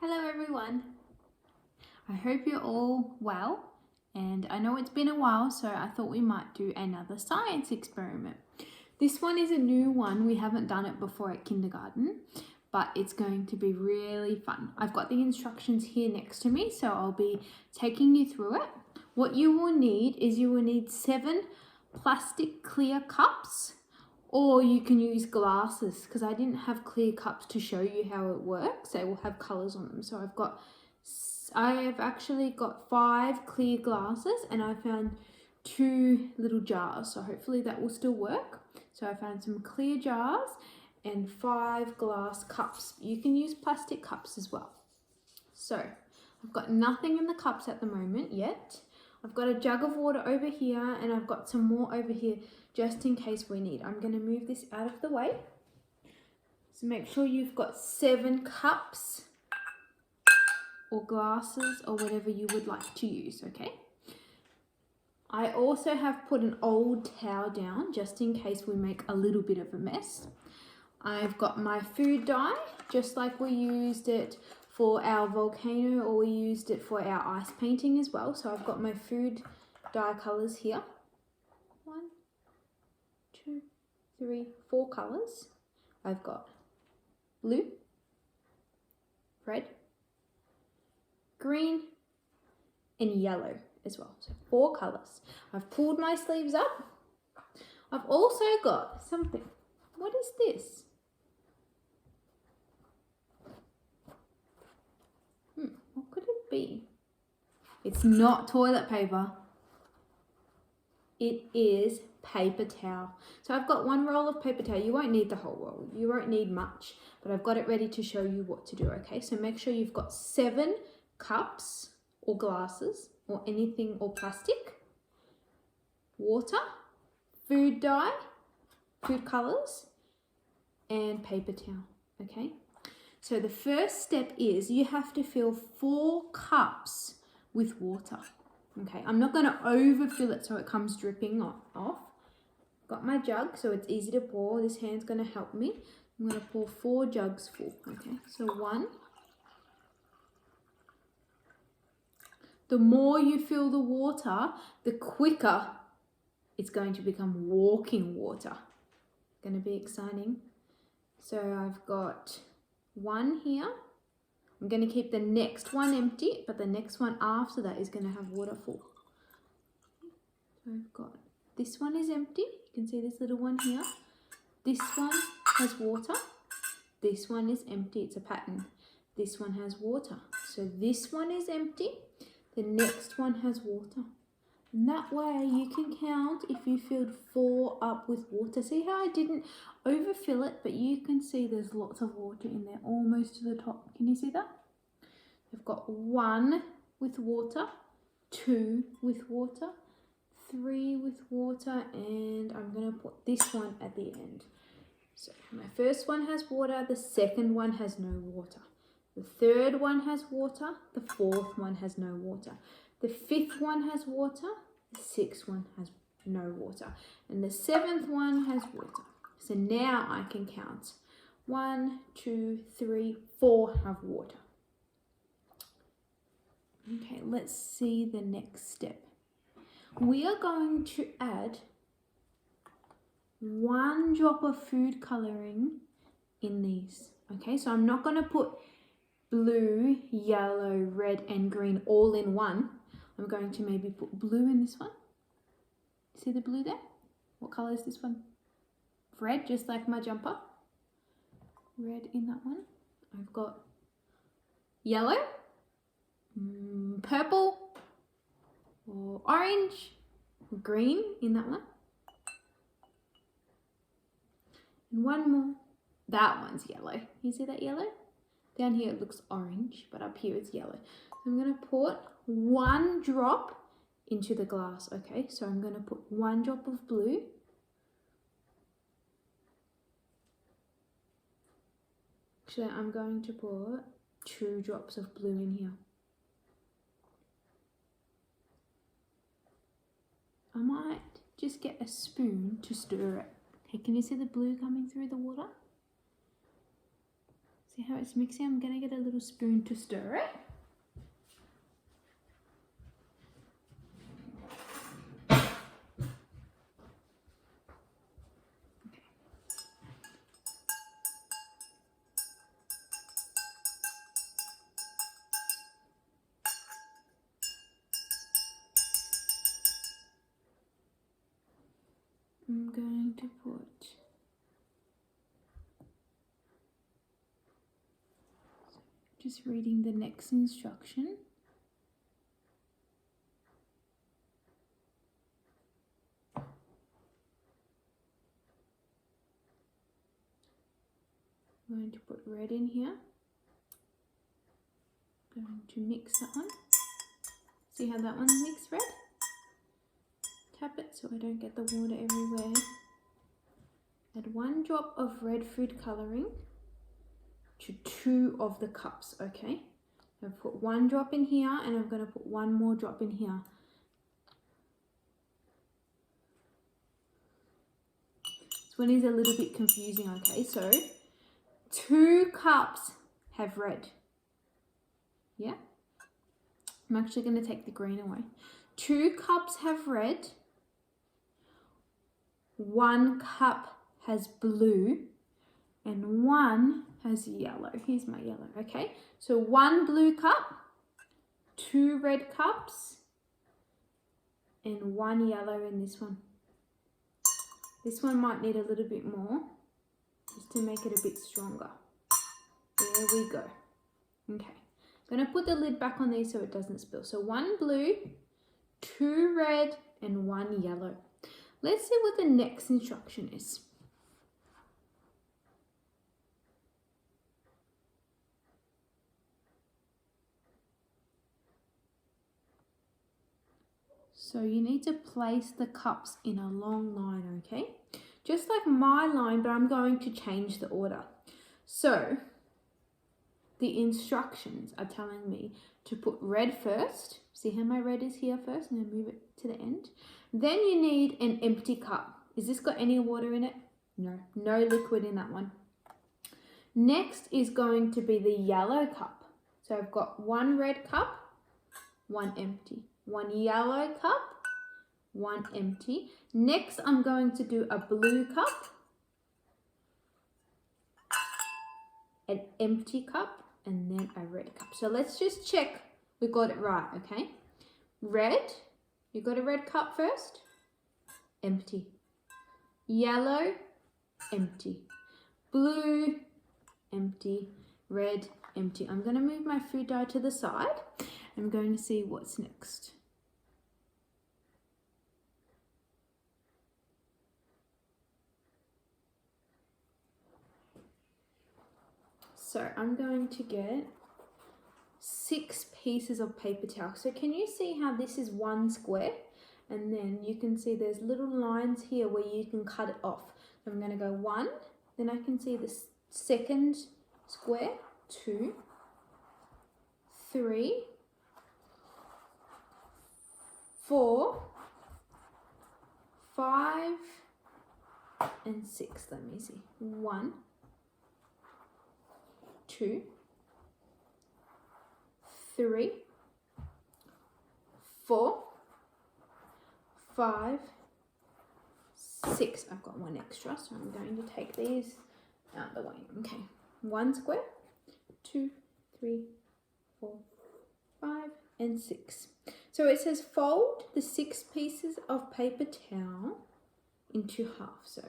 Hello everyone. I hope you're all well, and I know it's been a while, so I thought we might do another science experiment. This one is a new one. We haven't done it before at kindergarten, but it's going to be really fun. I've got the instructions here next to me, so I'll be taking you through it. What you will need is 7 plastic clear cups, or you can use glasses, because I didn't have clear cups to show you how it works. They will have colors on them. So I've actually got 5 clear glasses, and I found 2 little jars, so hopefully that will still work. So I found some clear jars and 5 glass cups. You can use plastic cups as well. So I've got nothing in the cups at the moment yet. I've got a jug of water over here, and I've got some more over here just in case we need. I'm going to move this out of the way. So make sure you've got 7 cups or glasses or whatever you would like to use, okay? I also have put an old towel down just in case we make a little bit of a mess. I've got my food dye, just like we used it for our volcano, or we used it for our ice painting as well. So I've got my food dye colors here. 1, 2, 3, 4 colors. I've got blue, red, green, and yellow as well. So 4 colors. I've pulled my sleeves up. I've also got something. What is this? What could it be? It's not toilet paper. It is paper towel. So I've got 1 roll of paper towel. You won't need the whole roll. You won't need much, but I've got it ready to show you what to do, okay? So make sure you've got 7 cups or glasses or anything or plastic, water, food dye, food colors, and paper towel, okay? So the first step is you have to fill 4 cups with water. Okay, I'm not going to overfill it so it comes dripping off. Got my jug so it's easy to pour. This hand's going to help me. I'm going to pour 4 jugs full. Okay, so 1. The more you fill the water, the quicker it's going to become walking water. Going to be exciting. So I've got 1 here. I'm going to keep the next one empty, but the next one after that is going to have water full. So I've got this one is empty. You can see this little one here. This one has water. This one is empty. It's a pattern. This one has water. So this one is empty. The next one has water. And that way you can count if you filled 4 up with water. See how I didn't overfill it, but you can see there's lots of water in there, almost to the top. Can you see that? I've got 1 with water, 2 with water, 3 with water, and I'm going to put this one at the end. So my first one has water, the second one has no water. The third one has water, the 4th one has no water. The 5th one has water, the 6th one has no water, and the 7th one has water. So now I can count. 1, 2, 3, 4 have water. Okay, let's see the next step. We are going to add 1 drop of food coloring in these. Okay, so I'm not going to put blue, yellow, red, and green all in one. I'm going to maybe put blue in this one. See the blue there? What color is this one? Red, just like my jumper. Red in that one. I've got yellow, purple, or orange, green in that one. And 1 more. That one's yellow. You see that yellow? Down here it looks orange, but up here it's yellow. So I'm going to put 1 drop into the glass, okay? So I'm going to put 1 drop of blue. Actually, I'm going to put 2 drops of blue in here. I might just get a spoon to stir it. Okay, can you see the blue coming through the water? See how it's mixing? I'm going to get a little spoon to stir it. I'm going to put just reading the next instruction. I'm going to put red in here. I'm going to mix that one. See how that one's mixed red? Tap it so I don't get the water everywhere. Add 1 drop of red food colouring to 2 of the cups, okay? I've put 1 drop in here and I'm going to put 1 more drop in here. This one is a little bit confusing, okay? So 2 cups have red. Yeah? I'm actually going to take the green away. 2 cups have red. 1 cup has blue. And 1 has yellow. Here's my yellow, okay? So 1 blue cup, 2 red cups, and 1 yellow in this one. This one might need a little bit more, just to make it a bit stronger. There we go. Okay. I'm going to put the lid back on these so it doesn't spill. So 1 blue, 2 red, and 1 yellow. Let's see what the next instruction is. So you need to place the cups in a long line, okay? Just like my line, but I'm going to change the order. So the instructions are telling me to put red first. See how my red is here first? And then move it to the end. Then you need an empty cup. Is this got any water in it? No, no liquid in that one. Next is going to be the yellow cup. So I've got 1 red cup, 1 empty. 1 yellow cup, 1 empty. Next, I'm going to do a blue cup, an empty cup, and then a red cup. So let's just check we got it right, okay? Red, you got a red cup first, empty. Yellow, empty. Blue, empty. Red, empty. I'm going to move my food dye to the side. I'm going to see what's next. So I'm going to get 6 pieces of paper towel. So can you see how this is 1 square? And then you can see there's little lines here where you can cut it off. So I'm going to go 1, then I can see the second square, 2, 3, 4, 5, and 6. Let me see. 1, 2, 3, 4, 5, 6. I've got 1 extra, so I'm going to take these out the way. Okay, 1 square, 2, 3, 4, 5, and 6. So it says fold the 6 pieces of paper towel into half. So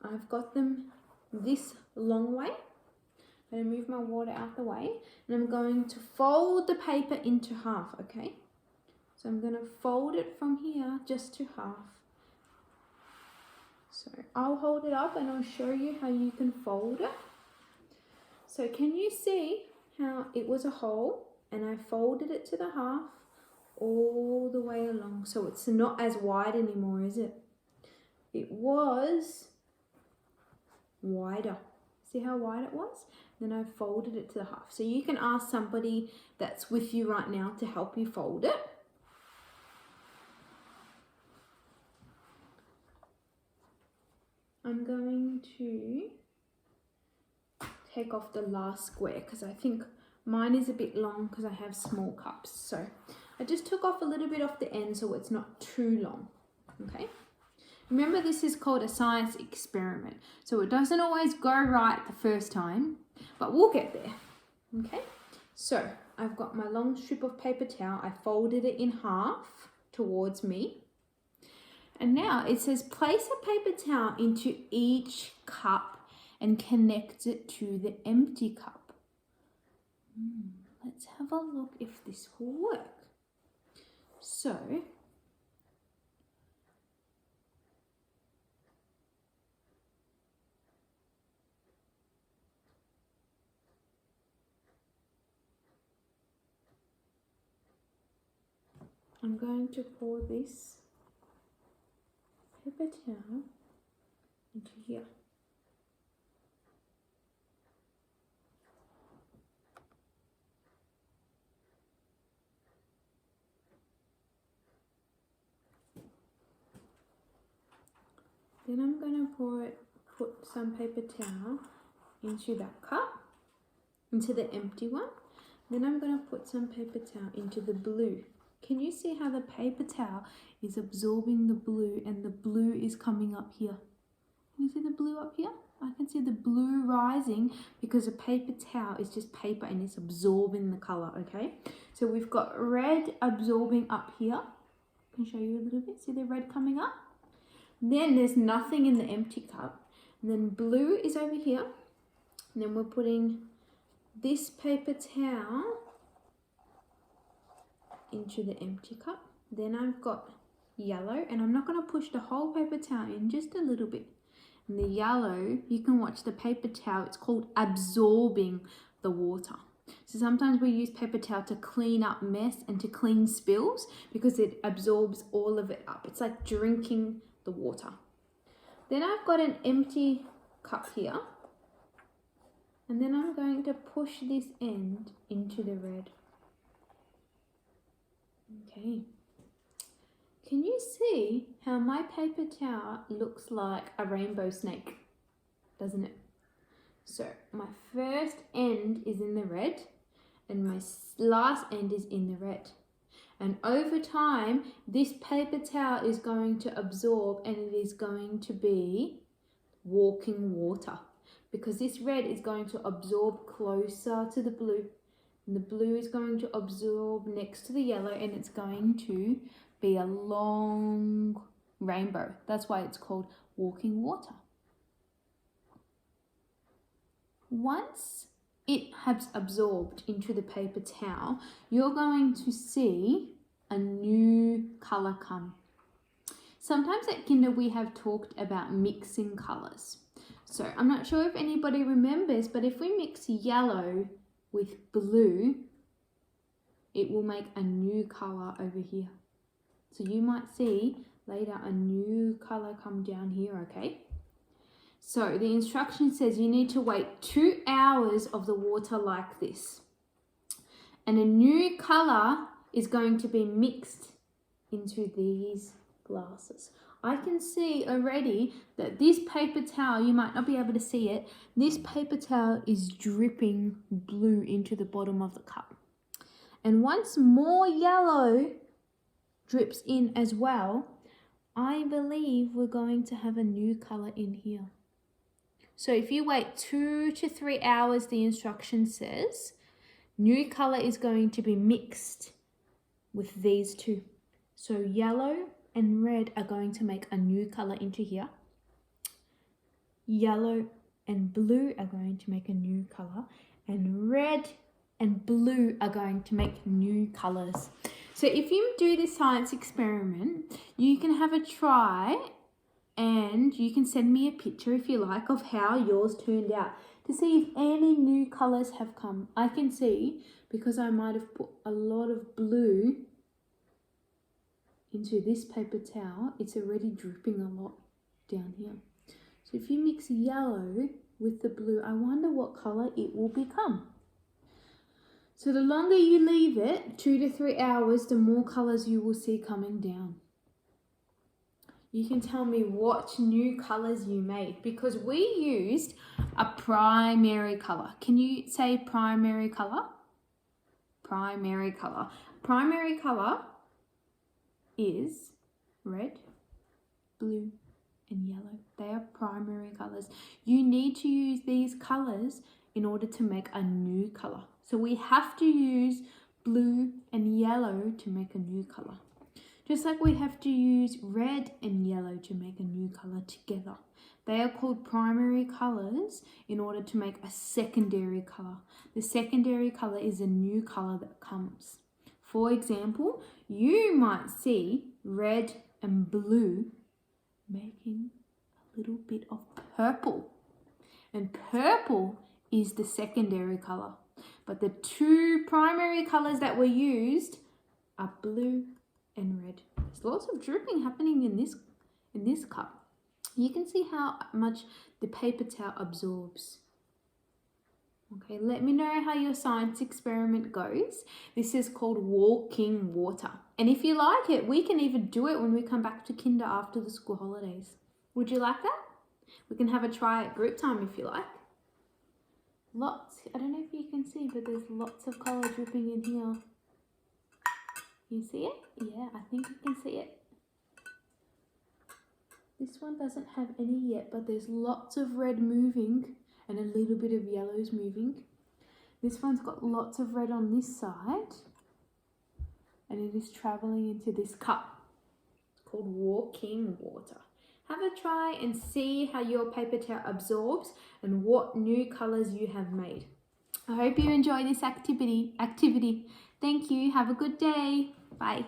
I've got them this long way. I'm going to move my water out the way, and I'm going to fold the paper into half, okay? So I'm going to fold it from here just to half. So I'll hold it up and I'll show you how you can fold it. So can you see how it was a hole and I folded it to the half all the way along? So it's not as wide anymore, is it? It was wider. See how wide it was? Then I folded it to the half. So you can ask somebody that's with you right now to help you fold it. I'm going to take off the last square because I think mine is a bit long because I have small cups. So I just took off a little bit off the end so it's not too long, okay? Remember, this is called a science experiment. So it doesn't always go right the first time, but we'll get there, okay? So I've got my long strip of paper towel. I folded it in half towards me. And now it says place a paper towel into each cup and connect it to the empty cup. Let's have a look if this will work. So I'm going to pour this paper towel into here. Then I'm going to put some paper towel into that cup, into the empty one. Then I'm going to put some paper towel into the blue. Can you see how the paper towel is absorbing the blue and the blue is coming up here? Can you see the blue up here? I can see the blue rising because a paper towel is just paper and it's absorbing the colour, okay? So we've got red absorbing up here. I can show you a little bit. See the red coming up? Then there's nothing in the empty cup. And then blue is over here. And then we're putting this paper towel into the empty cup. Then I've got yellow, and I'm not going to push the whole paper towel in, just a little bit. And the yellow, you can watch the paper towel, it's called absorbing the water. So sometimes we use paper towel to clean up mess and to clean spills because it absorbs all of it up. It's like drinking the water. Then I've got an empty cup here, and then I'm going to push this end into the red. Okay. Can you see how my paper towel looks like a rainbow snake? Doesn't it? So my first end is in the red and my last end is in the red. And over time, this paper towel is going to absorb and it is going to be walking water because this red is going to absorb closer to the blue. And the blue is going to absorb next to the yellow and it's going to be a long rainbow. That's why it's called walking water. Once it has absorbed into the paper towel, you're going to see a new colour come. Sometimes at Kinder we have talked about mixing colours. So I'm not sure if anybody remembers, but if we mix yellow with blue, it will make a new colour over here. So you might see later a new colour come down here, okay? So the instruction says you need to wait 2 hours of the water like this. And a new colour is going to be mixed into these glasses. I can see already that this paper towel, you might not be able to see it, this paper towel is dripping blue into the bottom of the cup. And once more yellow drips in as well, I believe we're going to have a new colour in here. So if you wait 2 to 3 hours, the instruction says, new colour is going to be mixed with these two. So yellow and red are going to make a new colour into here. Yellow and blue are going to make a new colour. And red and blue are going to make new colours. So if you do this science experiment, you can have a try and you can send me a picture if you like of how yours turned out to see if any new colours have come. I can see because I might have put a lot of blue into this paper towel, it's already dripping a lot down here. So if you mix yellow with the blue, I wonder what colour it will become. So the longer you leave it, 2 to 3 hours, the more colours you will see coming down. you can tell me what new colors you made, because we used a primary color. Can you say primary color? Primary color. Primary color is red, blue, and yellow. They are primary colors. You need to use these colors in order to make a new color. So we have to use blue and yellow to make a new color. Just like we have to use red and yellow to make a new color together. They are called primary colors in order to make a secondary color. The secondary color is a new color that comes. For example, you might see red and blue making a little bit of purple. And purple is the secondary color. But the two primary colors that were used are blue and red. There's lots of dripping happening in this cup. You can see how much the paper towel absorbs. Okay, let me know how your science experiment goes. This is called walking water. And if you like it, we can even do it when we come back to kinder after the school holidays. Would you like that? We can have a try at group time if you like. Lots, I don't know if you can see, but there's lots of colour dripping in here. You see it? Yeah, I think you can see it. This one doesn't have any yet, but there's lots of red moving and a little bit of yellows moving. This one's got lots of red on this side and it is travelling into this cup. It's called walking water. Have a try and see how your paper towel absorbs and what new colours you have made. I hope you enjoy this activity. Thank you. Have a good day. Bye.